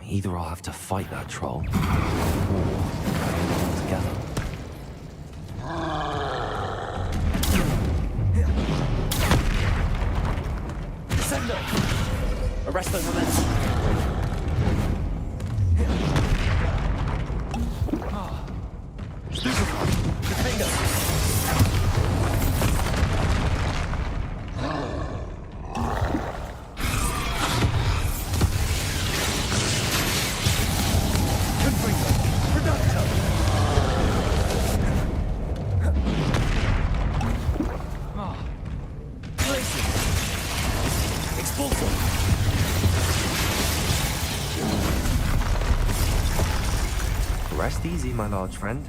Either I'll have to fight that troll, or handle them together. Send them! Arrest the momentum! Rest easy, my large friend.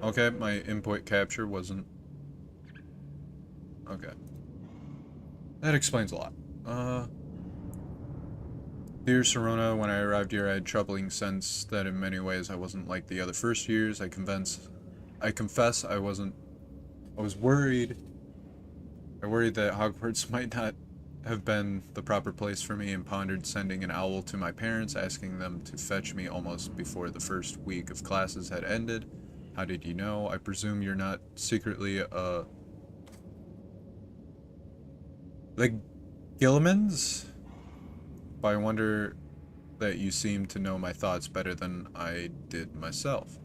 Okay, my input capture wasn't... Okay. That explains a lot. Dear Serona, when I arrived here I had troubling sense that in many ways I wasn't like the other first years. I confess I was worried. I worried that Hogwarts might not have been the proper place for me and pondered sending an owl to my parents, asking them to fetch me almost before the first week of classes had ended. How did you know? I presume you're not secretly the Gillimans? But I wonder that you seem to know my thoughts better than I did myself.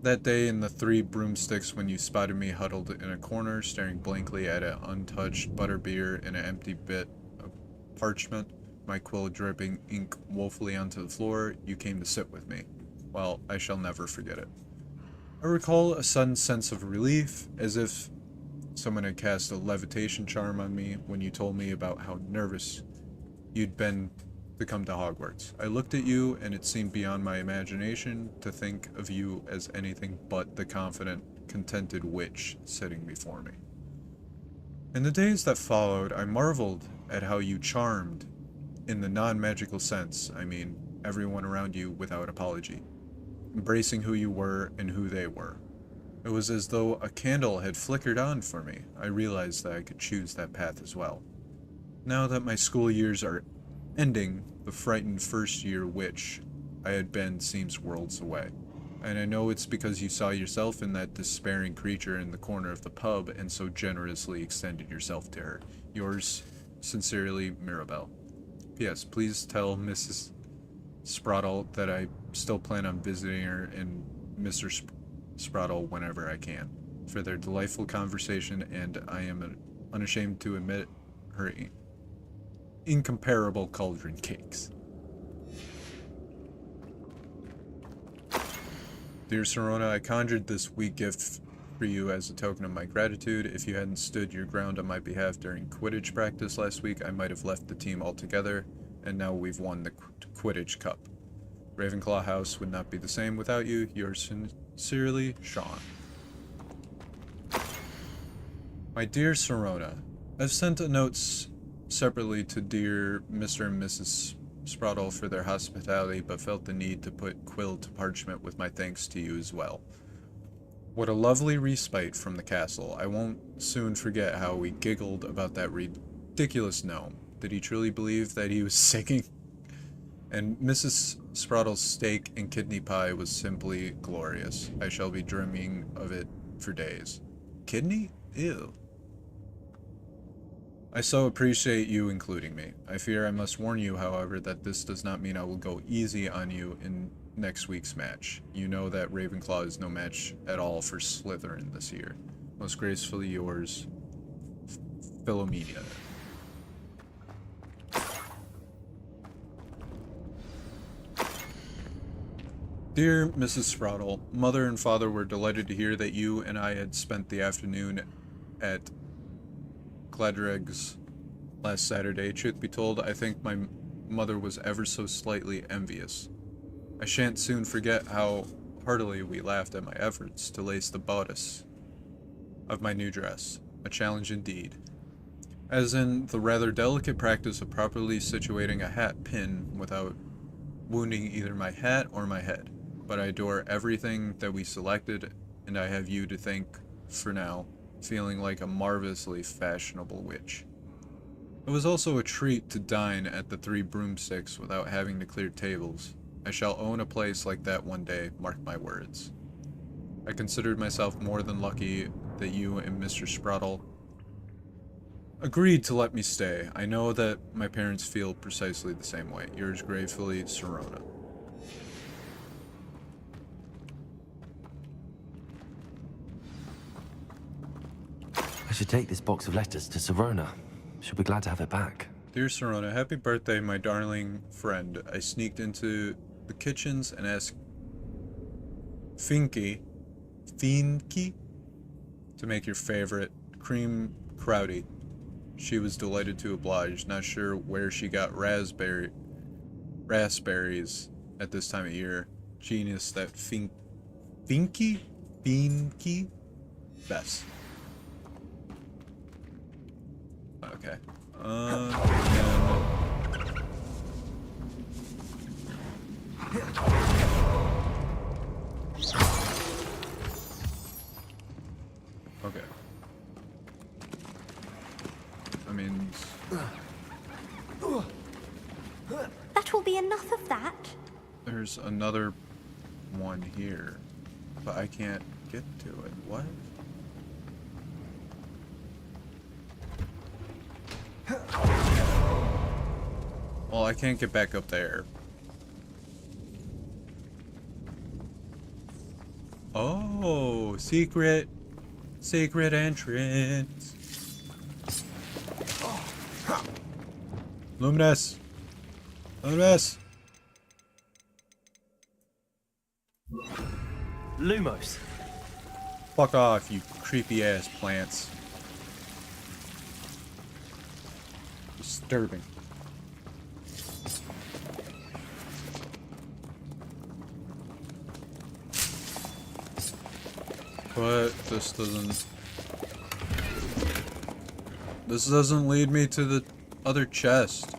That day in the Three Broomsticks when you spotted me huddled in a corner, staring blankly at an untouched butterbeer in an empty bit of parchment, my quill dripping ink woefully onto the floor, you came to sit with me. Well, I shall never forget it. I recall a sudden sense of relief, as if someone had cast a levitation charm on me when you told me about how nervous you'd been to come to Hogwarts. I looked at you, and it seemed beyond my imagination to think of you as anything but the confident, contented witch sitting before me. In the days that followed, I marveled at how you charmed, in the non-magical sense, I mean, everyone around you without apology, embracing who you were and who they were. It was as though a candle had flickered on for me. I realized that I could choose that path as well. Now that my school years are ending, the frightened first-year witch I had been seems worlds away. And I know it's because you saw yourself in that despairing creature in the corner of the pub and so generously extended yourself to her. Yours sincerely, Mirabelle. P.S. Please tell Mrs. Sprottle that I still plan on visiting her and Mr. Sprottle whenever I can, for their delightful conversation, and I am unashamed to admit her incomparable cauldron cakes. Dear Serona, I conjured this weak gift for you as a token of my gratitude. If you hadn't stood your ground on my behalf during Quidditch practice last week, I might have left the team altogether, and now we've won the Quidditch Cup. Ravenclaw House would not be the same without you. Yours sincerely, Sean. My dear Serona, I've sent a note separately to dear Mr. and Mrs. Sprottle for their hospitality, but felt the need to put quill to parchment with my thanks to you as well. What a lovely respite from the castle. I won't soon forget how we giggled about that ridiculous gnome. Did he truly believe that he was singing? And Mrs. Sprottle's steak and kidney pie was simply glorious. I shall be dreaming of it for days. Kidney? Ew. I so appreciate you including me. I fear I must warn you, however, that this does not mean I will go easy on you in next week's match. You know that Ravenclaw is no match at all for Slytherin this year. Most gracefully yours, Philomena. Dear Mrs. Sprottle, Mother and Father were delighted to hear that you and I had spent the afternoon at Gladreg's last Saturday. Truth be told, I think my mother was ever so slightly envious. I shan't soon forget how heartily we laughed at my efforts to lace the bodice of my new dress. A challenge indeed. As in the rather delicate practice of properly situating a hat pin without wounding either my hat or my head. But I adore everything that we selected, and I have you to thank for now, feeling like a marvelously fashionable witch. It was also a treat to dine at the Three Broomsticks without having to clear tables. I shall own a place like that one day, mark my words. I considered myself more than lucky that you and Mr. Sprottle agreed to let me stay. I know that my parents feel precisely the same way. Yours gratefully, Serona. I should take this box of letters to Serona. She'll be glad to have it back. Dear Serona, happy birthday, my darling friend. I sneaked into the kitchens and asked Finky to make your favorite cream crowdy. She was delighted to oblige, not sure where she got raspberries at this time of year. Genius, that Finky? Best. Okay. Okay. I mean... That will be enough of that. There's another one here, but I can't get to it. What? Well, I can't get back up there. Oh, secret entrance. Luminous. Lumos. Fuck off, you creepy ass plants. Disturbing. But this doesn't lead me to the other chest.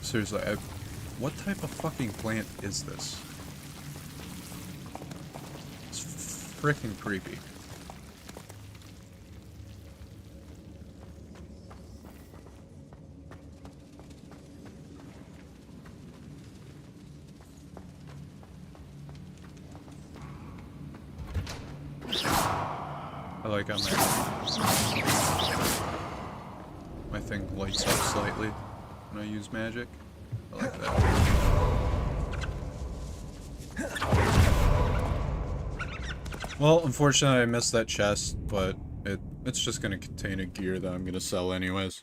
Seriously, what type of fucking plant is this? It's freaking creepy. I like how my thing lights up slightly when I use magic. I like that. Well, unfortunately I missed that chest, but it's just gonna contain a gear that I'm gonna sell anyways.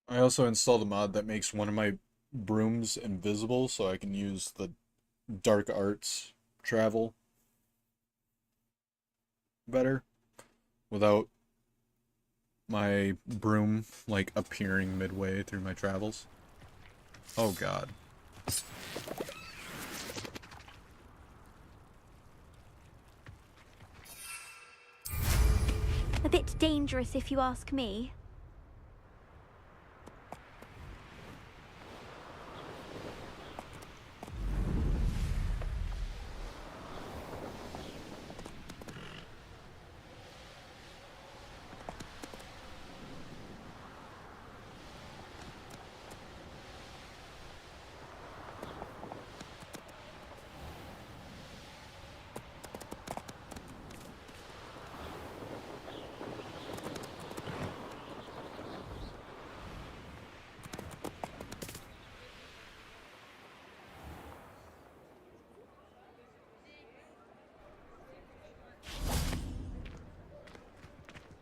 I also installed a mod that makes one of my brooms invisible so I can use the dark arts travel better without my broom like appearing midway through my travels. Oh god. A bit dangerous if you ask me.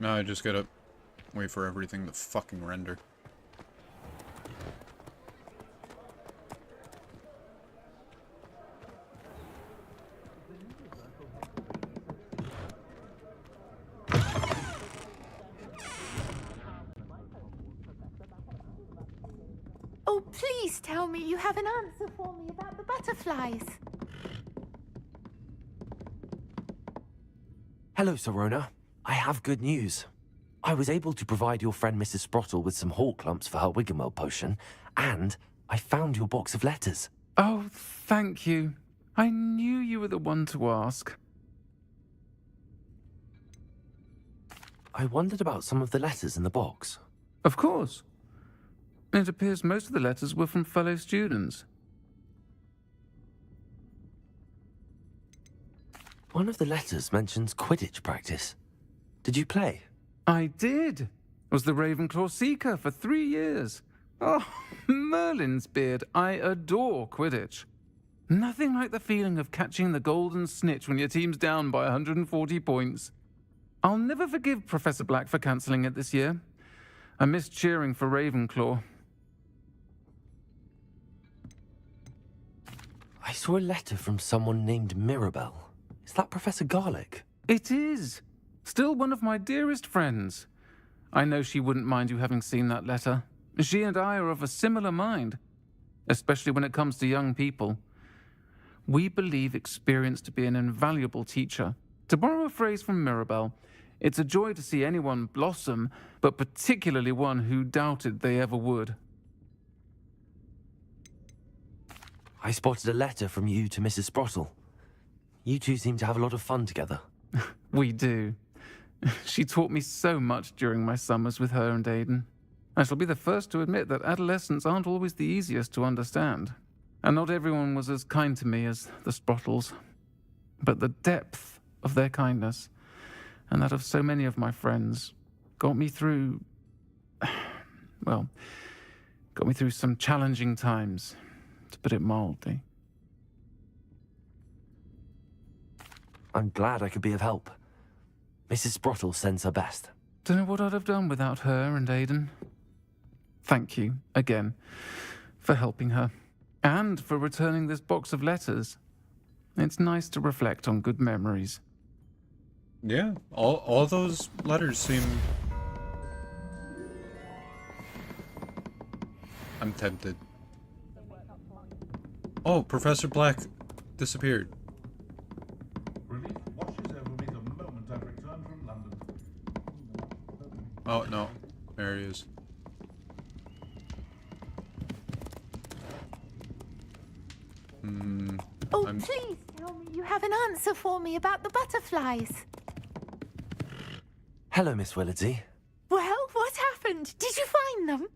Now I just gotta wait for everything to fucking render. Oh, please tell me you have an answer for me about the butterflies. Hello, Serona. I have good news. I was able to provide your friend Mrs. Sprottle with some hawk lumps for her Wiggenweld potion, and I found your box of letters. Oh, thank you. I knew you were the one to ask. I wondered about some of the letters in the box. Of course. It appears most of the letters were from fellow students. One of the letters mentions Quidditch practice. Did you play? I did. Was the Ravenclaw Seeker for 3 years. Oh, Merlin's beard. I adore Quidditch. Nothing like the feeling of catching the golden snitch when your team's down by 140 points. I'll never forgive Professor Black for cancelling it this year. I missed cheering for Ravenclaw. I saw a letter from someone named Mirabelle. Is that Professor Garlick? It is. Still one of my dearest friends. I know she wouldn't mind you having seen that letter. She and I are of a similar mind, especially when it comes to young people. We believe experience to be an invaluable teacher. To borrow a phrase from Mirabelle, it's a joy to see anyone blossom, but particularly one who doubted they ever would. I spotted a letter from you to Mrs. Sprottle. You two seem to have a lot of fun together. We do. She taught me so much during my summers with her and Aidan. I shall be the first to admit that adolescents aren't always the easiest to understand, and not everyone was as kind to me as the Sprottles. But the depth of their kindness, and that of so many of my friends, got me through, well, got me through some challenging times, to put it mildly. I'm glad I could be of help. Mrs. Sprottle sends her best. Don't know what I'd have done without her and Aidan. Thank you, again, for helping her, and for returning this box of letters. It's nice to reflect on good memories. Yeah, all those letters seem... I'm tempted. Oh, Professor Black disappeared. Relief washes over me the moment I return from London. Oh, no. There he is. Oh, please tell me you have an answer for me about the butterflies. Hello, Miss Willardsey. Well, what happened? Did you find them?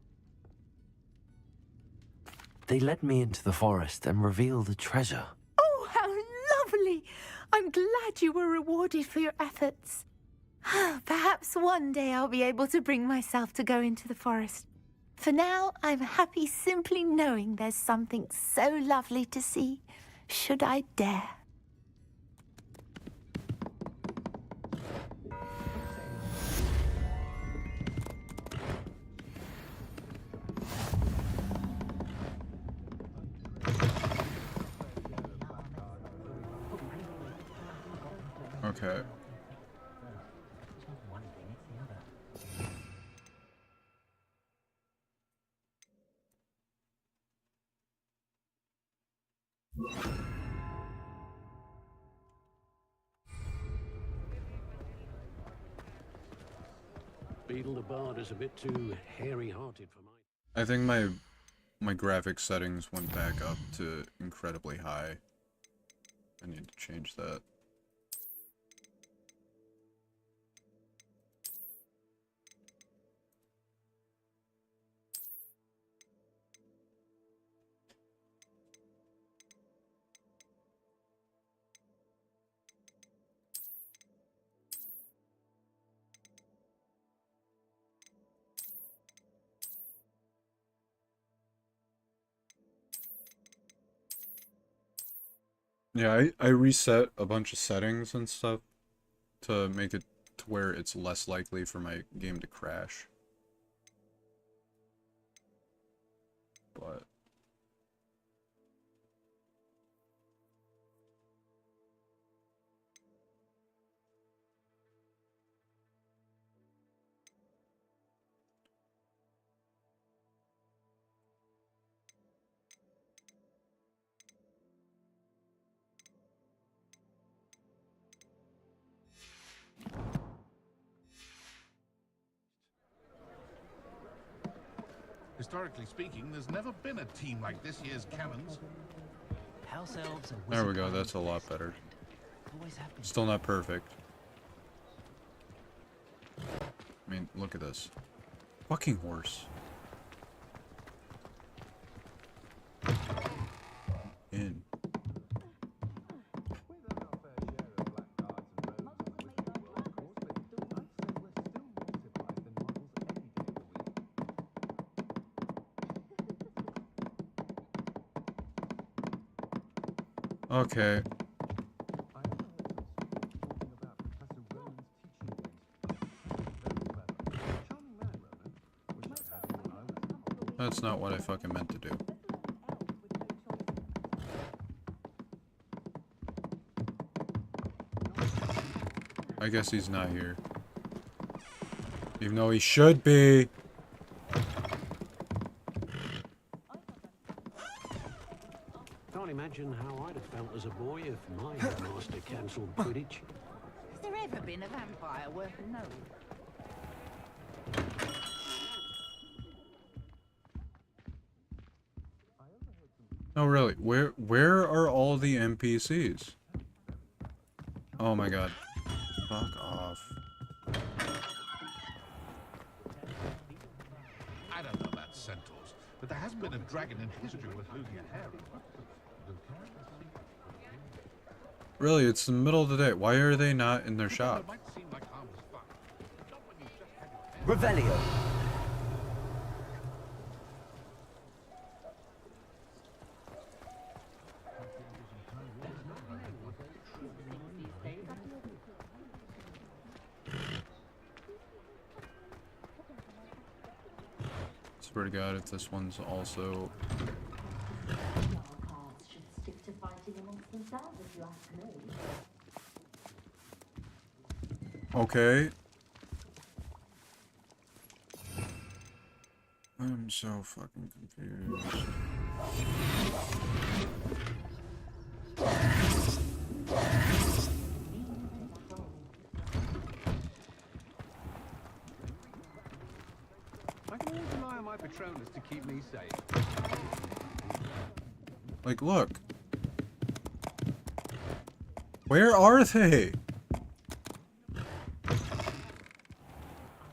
They led me into the forest and revealed a treasure. Oh, how lovely! I'm glad you were rewarded for your efforts. Perhaps one day I'll be able to bring myself to go into the forest. For now, I'm happy simply knowing there's something so lovely to see, should I dare. Okay. Beetle the Bard is a bit too hairy-hearted for my... I think my graphics settings went back up to incredibly high. I need to change that. Yeah, I reset a bunch of settings and stuff to make it to where it's less likely for my game to crash. But Historically speaking, there's never been a team like this year's Cannons. House elves and there we wizard go, that's a islands, lot they better. always have been. Still not perfect. I mean, look at this. Fucking horse. In. Okay. That's not what I fucking meant to do. I guess he's not here. Even though he should be. Can't imagine how I'd have felt as a boy if my headmaster cancelled Quidditch. Has there ever been a vampire worth knowing? No, really. Where are all the NPCs? Oh my god. Fuck off. centaurs, but there hasn't been a dragon in history with losing a hair. Really, it's the middle of the day. Why are they not in their shop? It might seem like harmless fun, but not when you've just had your hair. Revelio. Swear to God, if this one's also... Okay. I'm so fucking confused. I can always rely on my Patronus to keep me safe. Like, look. Where are they?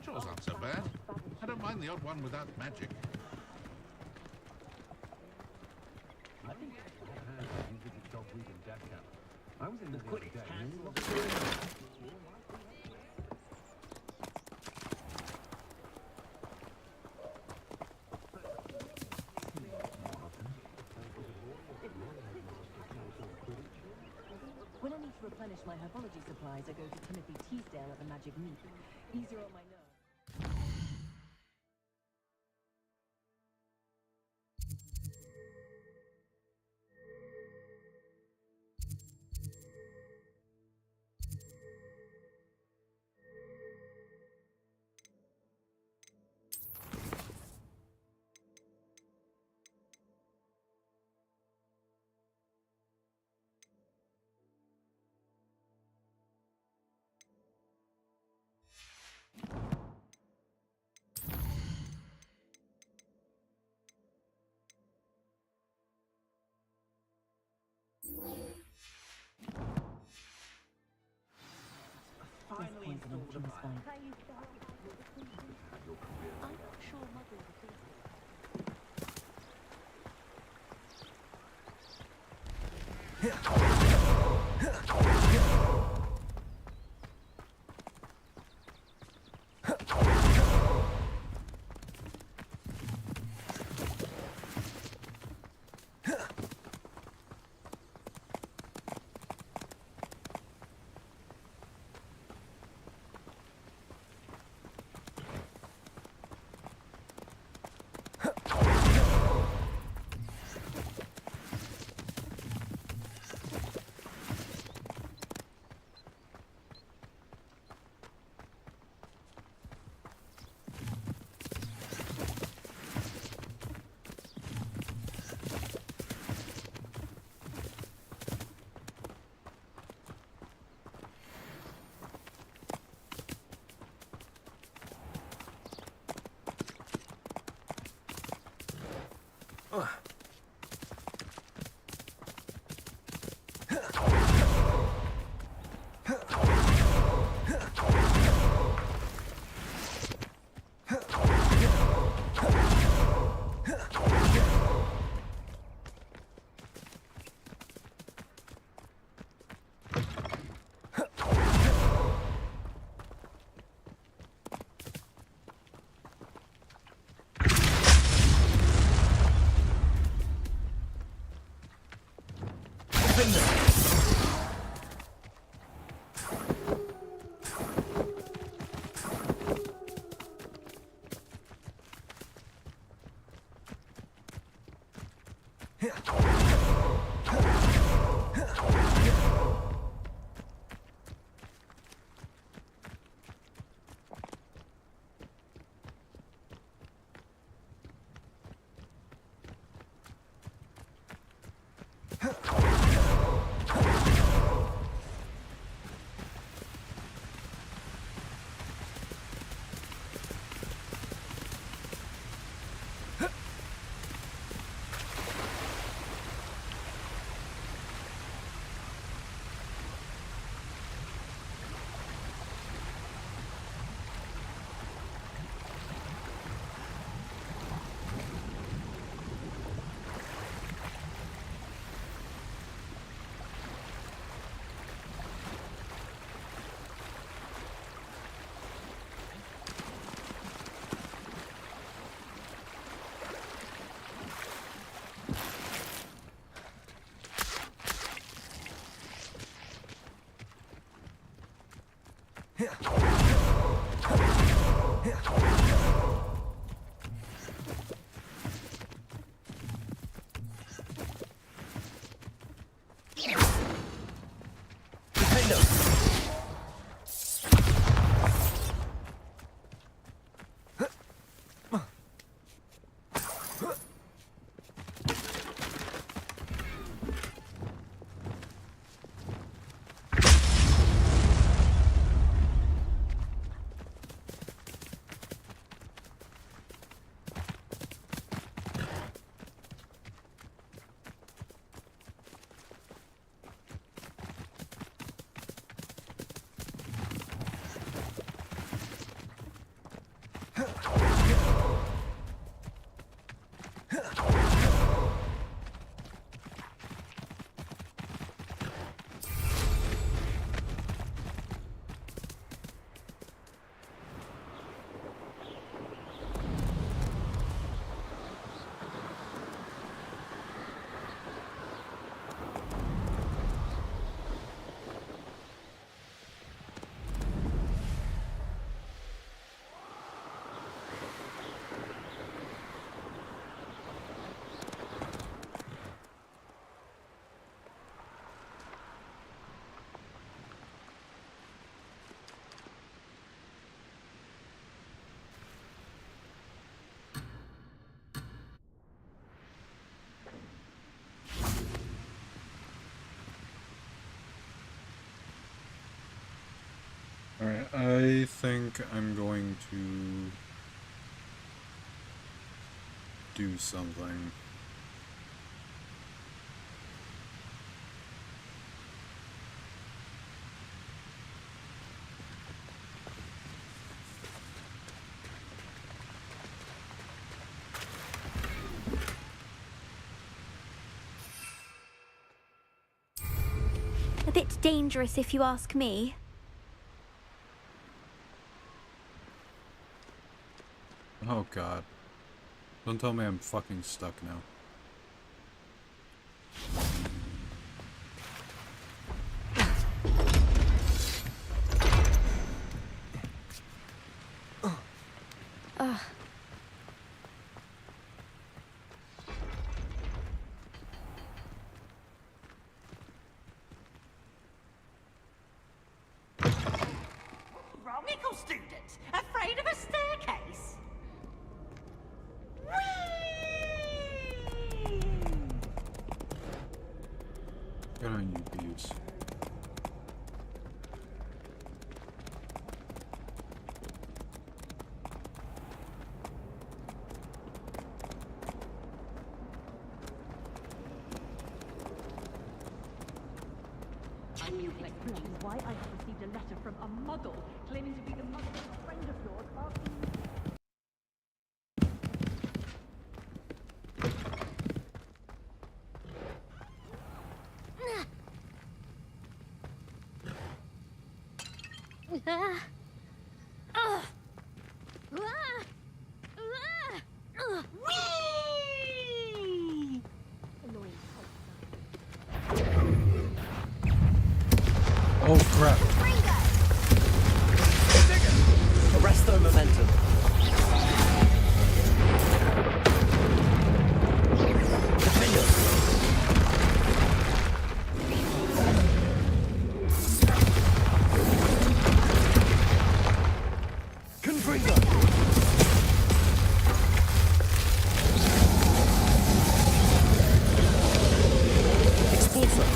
Jaws aren't so bad. I don't mind the odd one without magic. I think you did the dog weed and death camp. I was in the other day. When I need to replenish my herbology supplies, I go to Timothy Teasdale at the Magic Meat. Easier on my nerves. Finally installed a bike. I'm not sure Mother would think of it. I think I'm going to do something. A bit dangerous if you ask me. Oh god. Don't tell me I'm fucking stuck now. Romical students, afraid of a staircase? Get on you bees. Which is why I have received a letter from a muggle claiming to be the mother of a friend of yours asking you. Oh crap. Arrest their momentum. Confringo. Expulsor.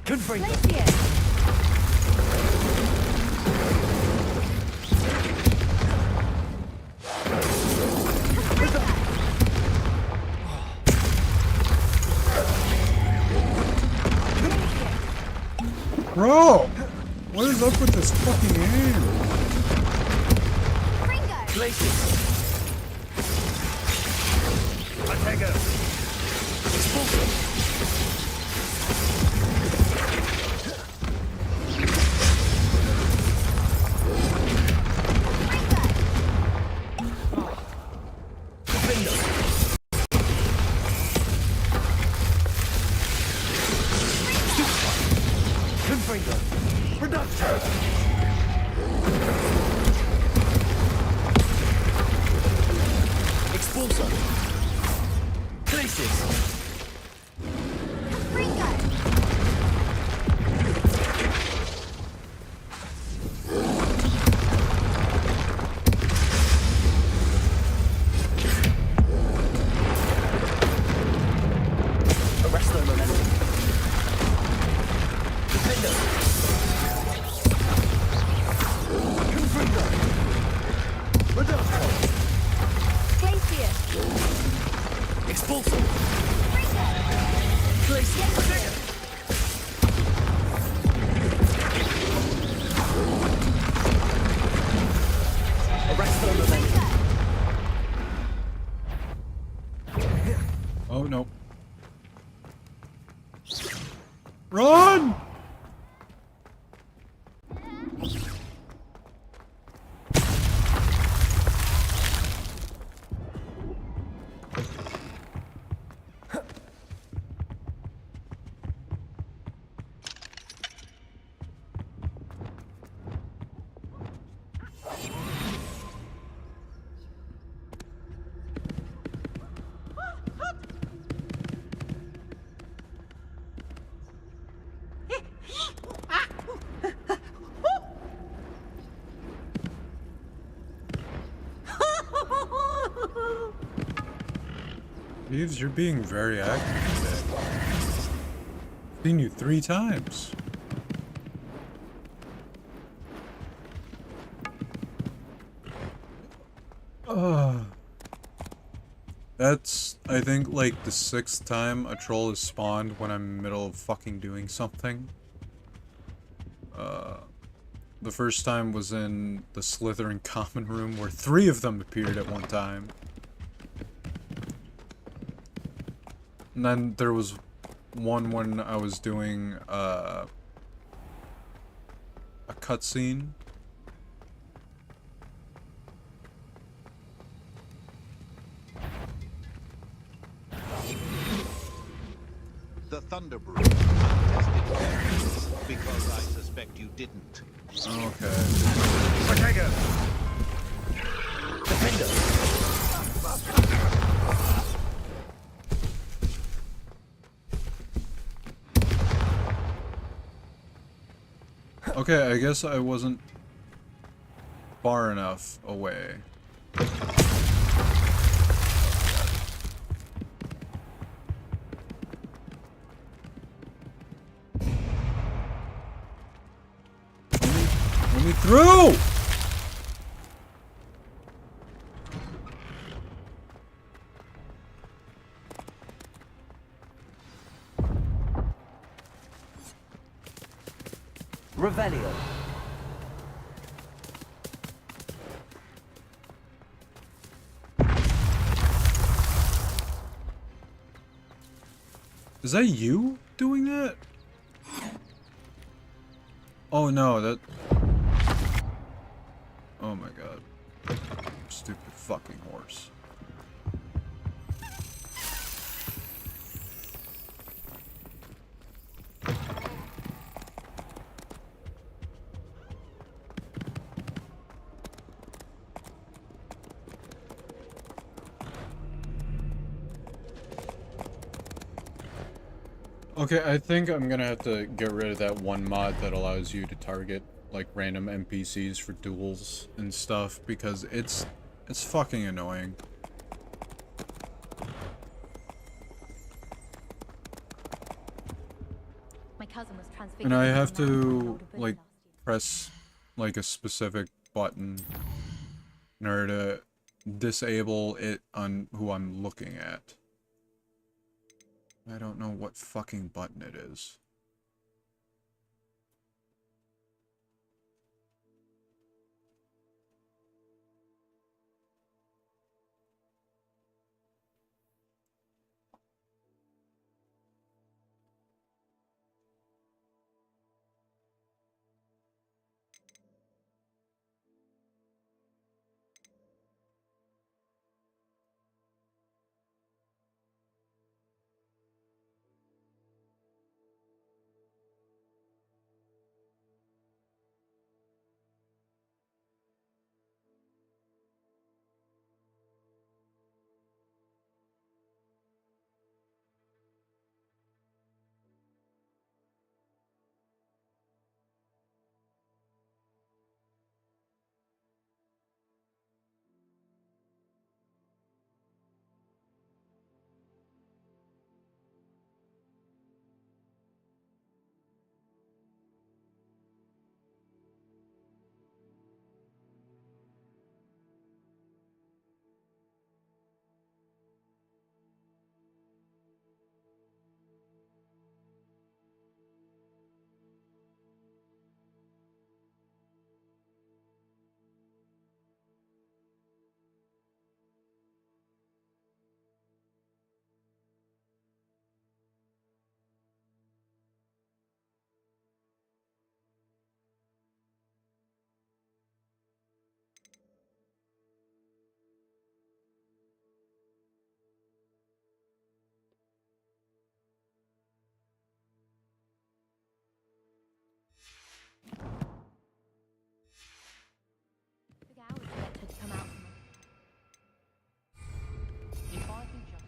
Confringo. Bro! What is up with this fucking aim? Glacius. Attacker. Expulsor. Expulsor. Glacius. Arrest their momentum. Defender. Confringo. Reducto. Expulsor. Glacius. Arrest their momentum. Oh no. Run! Peeves, you're being very active today. I've seen you 3 times. That's, I think, like the 6th time a troll is spawned when I'm in the middle of fucking doing something. The first time was in the Slytherin common room where 3 of them appeared at one time. And then there was one when I was doing a cutscene. The Thunder Brew untested weapons because I suspect you didn't. Okay. Ortega! Defender! Okay, I guess I wasn't far enough away. Let me through! Revelio. Is that you doing that? Oh no, that... Oh my god. Stupid fucking horse. Okay, I think I'm gonna have to get rid of that one mod that allows you to target like random NPCs for duels and stuff because it's fucking annoying. My cousin was transfigured. And I have into a man by an to older bully like last year. press like a specific button in order to disable it on who I'm looking at. I don't know what fucking button it is. Took hours to get her to come out for me. If I can just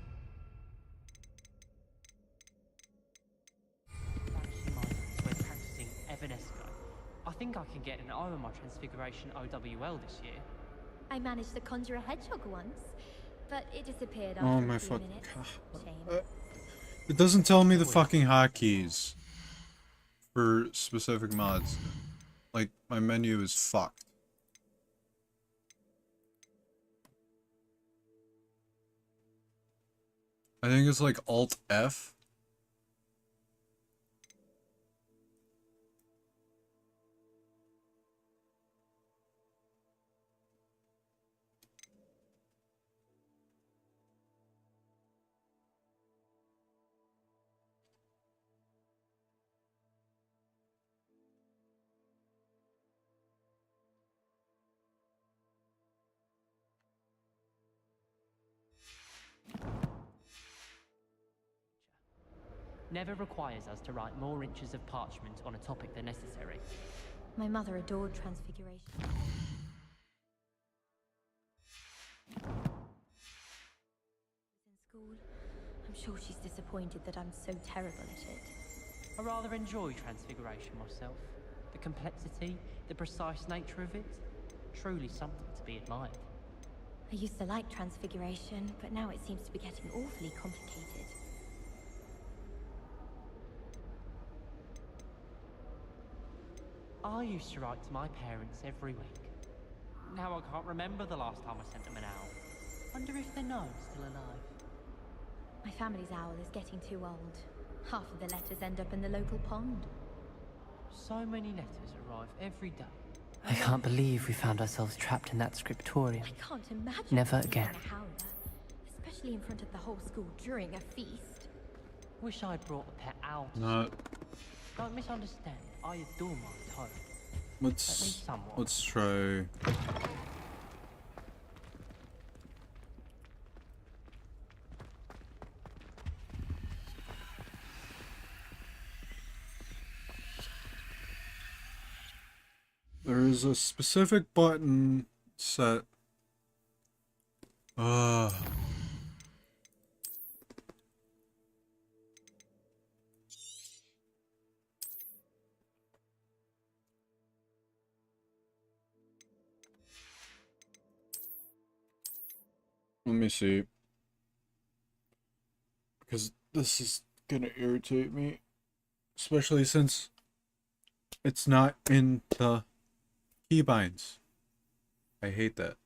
vanishing moments when practicing Evanesco, I think I can get an Armor Transfiguration OWL this year. I managed to conjure a hedgehog once. but it disappeared Oh after my a few fuck. minutes. Shame. It doesn't tell me the fucking hotkeys for specific mods. Like, my menu is fucked. I think it's like Alt F. Never requires us to write more inches of parchment on a topic than necessary. My mother adored Transfiguration. In school, I'm sure she's disappointed that I'm so terrible at it. I rather enjoy Transfiguration myself. The complexity, the precise nature of it, truly something to be admired. I used to like Transfiguration, but now it seems to be getting awfully complicated. I used to write to my parents every week. Now I can't remember the last time I sent them an owl. Wonder if they're still alive. My family's owl is getting too old. Half of the letters end up in the local pond. So many letters arrive every day. I can't believe we found ourselves trapped in that scriptorium. I can't imagine Never being again. a howler, especially in front of the whole school during a feast. Wish I'd brought a pet owl. Not. Don't misunderstand. I adore my toad. At least somewhat. Let's try. There is a specific button set. Let me see. Because this is gonna irritate me. Especially since it's not in the keybinds. I hate that.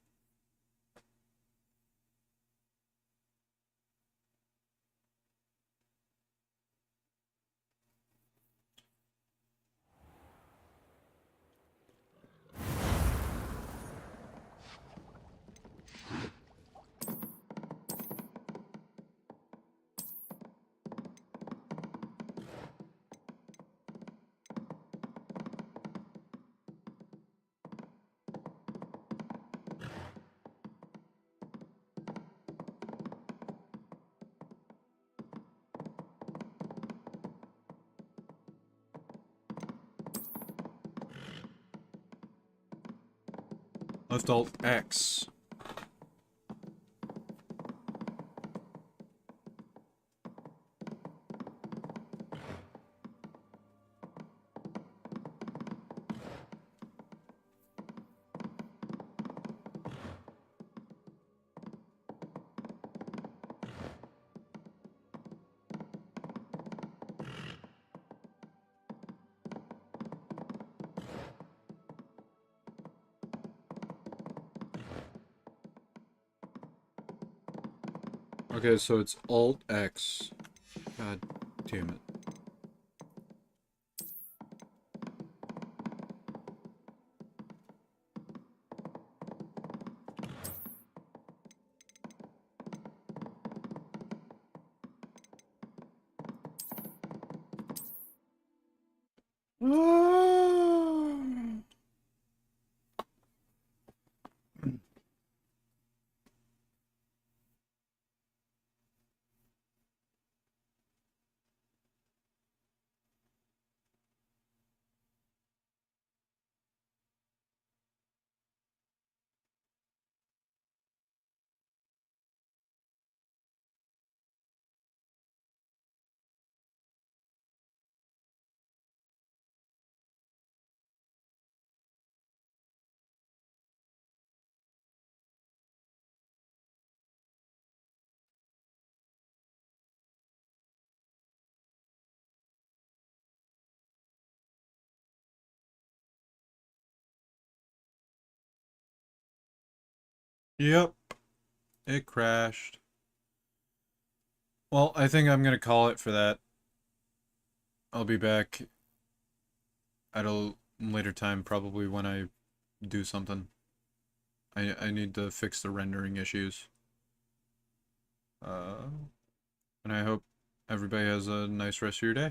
Left Alt X. Okay, so it's Alt X. God damn it. Yep. It crashed. Well, I think I'm gonna call it for that. I'll be back at a later time, probably when I do something. I need to fix the rendering issues. And I hope everybody has a nice rest of your day.